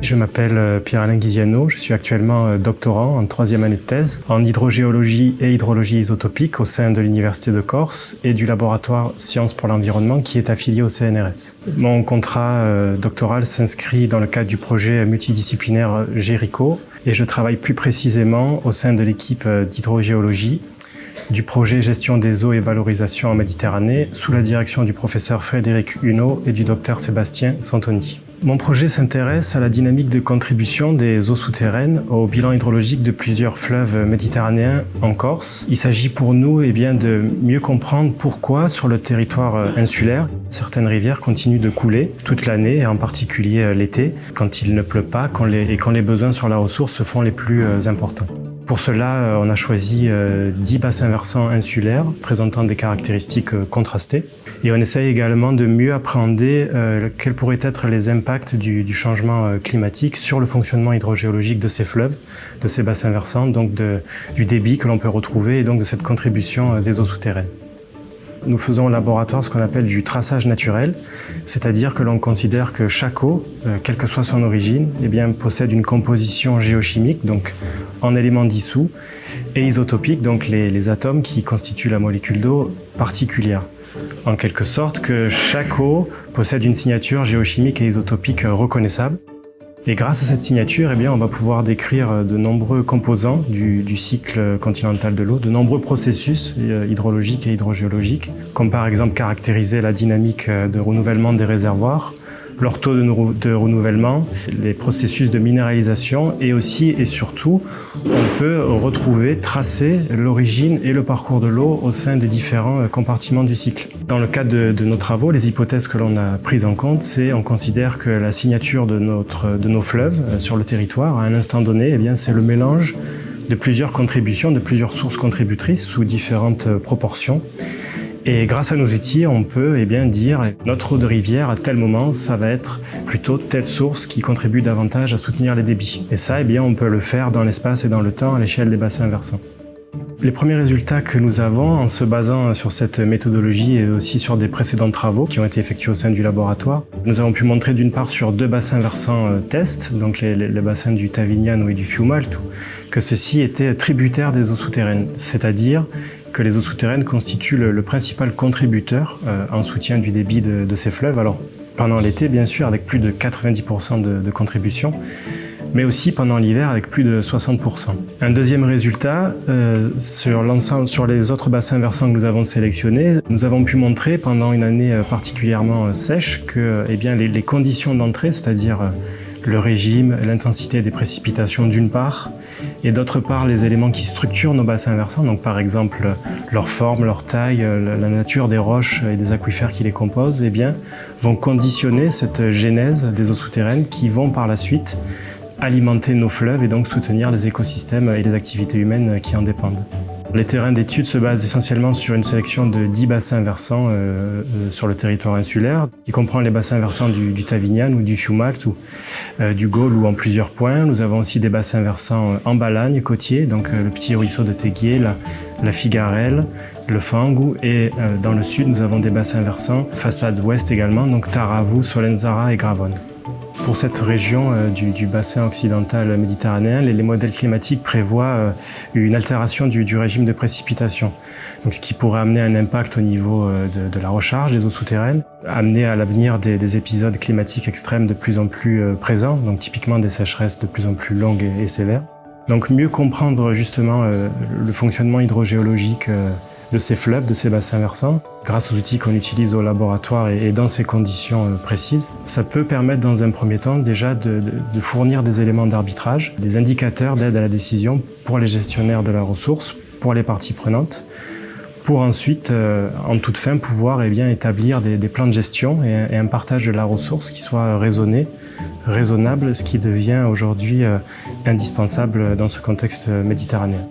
Je m'appelle Pierre-Alain Guiziano, je suis actuellement doctorant en 3e année de thèse en hydrogéologie et hydrologie isotopique au sein de l'Université de Corse et du laboratoire Sciences pour l'environnement qui est affilié au CNRS. Mon contrat doctoral s'inscrit dans le cadre du projet multidisciplinaire GERICO et je travaille plus précisément au sein de l'équipe d'hydrogéologie du projet Gestion des eaux et valorisation en Méditerranée sous la direction du professeur Frédéric Huneau et du docteur Sébastien Santoni. Mon projet s'intéresse à la dynamique de contribution des eaux souterraines au bilan hydrologique de plusieurs fleuves méditerranéens en Corse. Il s'agit pour nous de mieux comprendre pourquoi sur le territoire insulaire, certaines rivières continuent de couler toute l'année et en particulier l'été quand il ne pleut pas et quand les besoins sur la ressource se font les plus importants. Pour cela, on a choisi 10 bassins versants insulaires présentant des caractéristiques contrastées. Et on essaye également de mieux appréhender quels pourraient être les impacts du changement climatique sur le fonctionnement hydrogéologique de ces fleuves, de ces bassins versants, donc du débit que l'on peut retrouver et donc de cette contribution des eaux souterraines. Nous faisons au laboratoire ce qu'on appelle du traçage naturel, c'est-à-dire que l'on considère que chaque eau, quelle que soit son origine, possède une composition géochimique, donc en éléments dissous, et isotopique, donc les atomes qui constituent la molécule d'eau particulière. En quelque sorte que chaque eau possède une signature géochimique et isotopique reconnaissable. Et grâce à cette signature, on va pouvoir décrire de nombreux composants du cycle continental de l'eau, de nombreux processus hydrologiques et hydrogéologiques, comme par exemple caractériser la dynamique de renouvellement des réservoirs, leur taux de renouvellement, les processus de minéralisation et aussi et surtout, on peut tracer l'origine et le parcours de l'eau au sein des différents compartiments du cycle. Dans le cadre de nos travaux, les hypothèses que l'on a prises en compte, on considère que la signature de nos fleuves sur le territoire, à un instant donné, c'est le mélange de plusieurs contributions, de plusieurs sources contributrices sous différentes proportions. Et grâce à nos outils, on peut dire notre eau de rivière à tel moment, ça va être plutôt telle source qui contribue davantage à soutenir les débits. Et ça, on peut le faire dans l'espace et dans le temps à l'échelle des bassins versants. Les premiers résultats que nous avons en se basant sur cette méthodologie et aussi sur des précédents travaux qui ont été effectués au sein du laboratoire, nous avons pu montrer d'une part sur 2 bassins versants test, donc les bassins du Tavignano et du Fium'Alto, que ceux-ci étaient tributaires des eaux souterraines, c'est-à-dire que les eaux souterraines constituent le principal contributeur en soutien du débit de ces fleuves. Alors pendant l'été, bien sûr, avec plus de 90% de contribution, mais aussi pendant l'hiver avec plus de 60%. Un deuxième résultat, sur les autres bassins versants que nous avons sélectionnés, nous avons pu montrer pendant une année particulièrement sèche que les conditions d'entrée, c'est-à-dire le régime, l'intensité des précipitations d'une part, et d'autre part les éléments qui structurent nos bassins versants, donc par exemple leur forme, leur taille, la nature des roches et des aquifères qui les composent, vont conditionner cette genèse des eaux souterraines qui vont par la suite alimenter nos fleuves et donc soutenir les écosystèmes et les activités humaines qui en dépendent. Les terrains d'études se basent essentiellement sur une sélection de 10 bassins versants sur le territoire insulaire, qui comprend les bassins versants du Tavignane ou du Fium'Alto, du Gaule ou en plusieurs points. Nous avons aussi des bassins versants en Balagne, côtier, donc le petit ruisseau de Teguier, la Figarelle, le Fangu, et dans le sud, nous avons des bassins versants, façade ouest également, donc Taravou, Solenzara et Gravone. Pour cette région du bassin occidental méditerranéen, les modèles climatiques prévoient une altération du régime de précipitation, donc ce qui pourrait amener un impact au niveau de la recharge des eaux souterraines, amener à l'avenir des épisodes climatiques extrêmes de plus en plus présents, donc typiquement des sécheresses de plus en plus longues et sévères. Donc mieux comprendre justement le fonctionnement hydrogéologique de ces fleuves, de ces bassins versants, grâce aux outils qu'on utilise au laboratoire et dans ces conditions précises, ça peut permettre dans un premier temps déjà de fournir des éléments d'arbitrage, des indicateurs d'aide à la décision pour les gestionnaires de la ressource, pour les parties prenantes, pour ensuite, en toute fin, pouvoir établir des plans de gestion et un partage de la ressource qui soit raisonnable, ce qui devient aujourd'hui indispensable dans ce contexte méditerranéen.